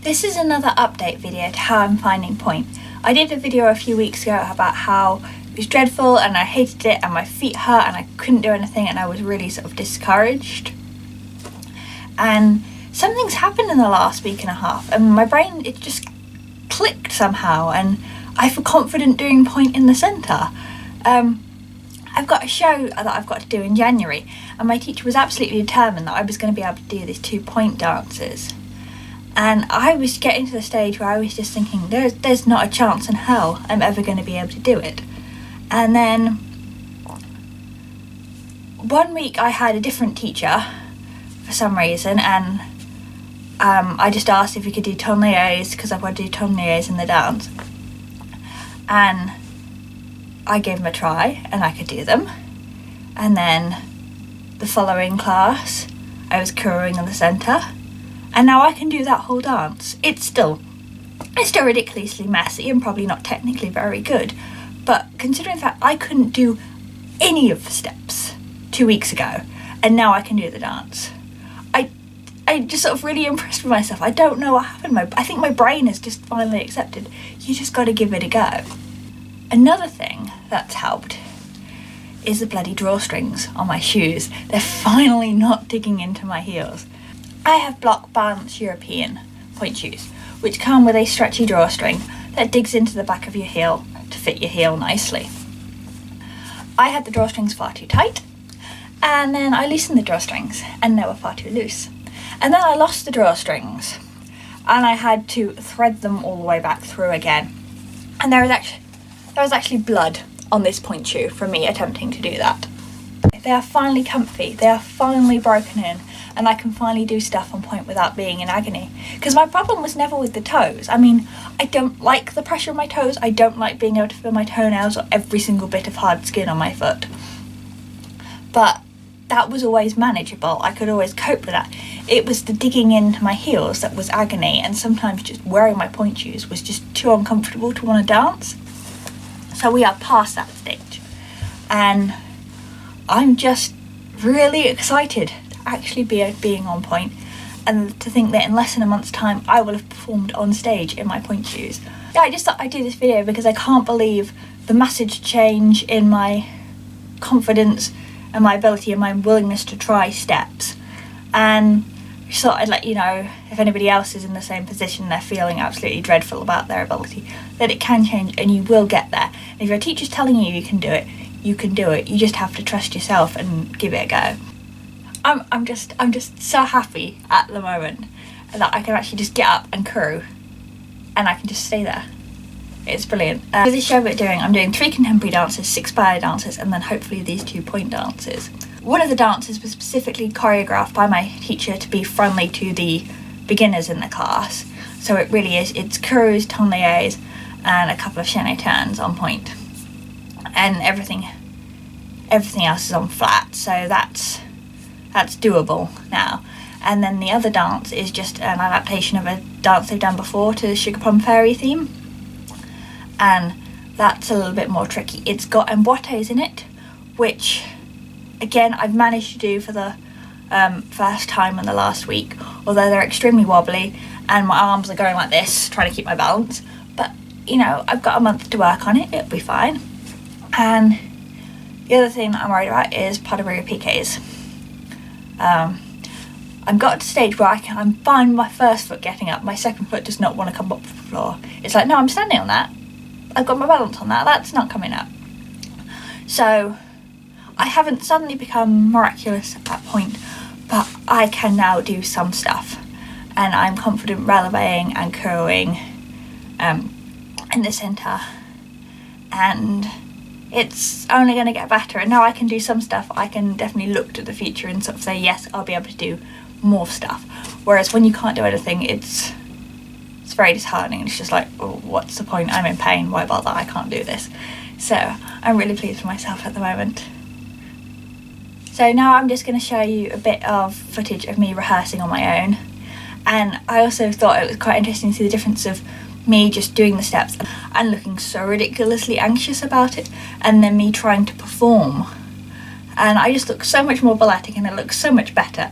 This is another update video to how I'm finding Pointe. I did a video a few weeks ago about how it was dreadful and I hated it and my feet hurt and I couldn't do anything and I was really sort of discouraged. And something's happened in the last week and a half and my brain, it just clicked somehow and I feel confident doing Pointe in the centre. I've got a show that I've got to do in January and my teacher was absolutely determined that I was going to be able to do these 2 Pointe dances. And I was getting to the stage where I was just thinking, there's not a chance in hell I'm ever going to be able to do it. And then one week I had a different teacher for some reason, and I just asked if he could do tourniers because I've got to do tourniers in the dance. And I gave him a try and I could do them. And then the following class I was curling in the centre. And now I can do that whole dance. It's still ridiculously messy and probably not technically very good. But considering that I couldn't do any of the steps 2 weeks ago, and now I can do the dance. I just sort of really impressed with myself. I don't know what happened. I think my brain has just finally accepted. You just got to give it a go. Another thing that's helped is the bloody drawstrings on my shoes. They're finally not digging into my heels. I have Block Balance European Pointe shoes, which come with a stretchy drawstring that digs into the back of your heel to fit your heel nicely. I had the drawstrings far too tight, and then I loosened the drawstrings, and they were far too loose. And then I lost the drawstrings, and I had to thread them all the way back through again. And there was actually blood on this Pointe shoe from me attempting to do that. They are finally comfy, they are finally broken in, and I can finally do stuff on Pointe without being in agony. Because my problem was never with the toes. I mean, I don't like the pressure of my toes, I don't like being able to feel my toenails or every single bit of hard skin on my foot. But that was always manageable, I could always cope with that. It was the digging into my heels that was agony, and sometimes just wearing my Pointe shoes was just too uncomfortable to want to dance. So we are past that stage. And I'm just really excited to actually be being on Pointe, and to think that in less than a month's time I will have performed on stage in my Pointe shoes. Yeah, I just thought I'd do this video because I can't believe the massive change in my confidence and my ability and my willingness to try steps. And I just thought I'd let you know, if anybody else is in the same position, they're feeling absolutely dreadful about their ability, that it can change and you will get there. And if your teacher's telling you you can do it, you can do it. You just have to trust yourself and give it a go. I'm just so happy at the moment that I can actually just get up and crew and I can just stay there. It's brilliant. For this show I'm doing 3 contemporary dances, 6 ballet dances, and then hopefully these 2 Pointe dances. One of the dances was specifically choreographed by my teacher to be friendly to the beginners in the class. So it really is, it's crews, tourniers, and a couple of chaîné turns on Pointe. And everything else is on flat, so that's doable now. And then the other dance is just an adaptation of a dance they've done before to the Sugar Plum Fairy theme, and that's a little bit more tricky. It's got emboîtés in it, which again I've managed to do for the first time in the last week, although they're extremely wobbly and my arms are going like this trying to keep my balance. But you know, I've got a month to work on it, it'll be fine. And the other thing that I'm worried about is pas de bourrée piqués. I've got to the stage where I'm fine with my first foot getting up, my second foot does not want to come up from the floor. It's like, no, I'm standing on that, I've got my balance on that, that's not coming up. So I haven't suddenly become miraculous at that point, but I can now do some stuff, and I'm confident relevéing and curling in the centre, and it's only going to get better. And now I can do some stuff, I can definitely look to the future and sort of say, yes, I'll be able to do more stuff. Whereas when you can't do anything, it's very disheartening. It's just like, oh, what's the point? I'm in pain, why bother? I can't do this. So I'm really pleased with myself at the moment. So now I'm just going to show you a bit of footage of me rehearsing on my own. And I also thought it was quite interesting to see the difference of me just doing the steps and looking so ridiculously anxious about it, and then me trying to perform. And I just look so much more balletic and it looks so much better.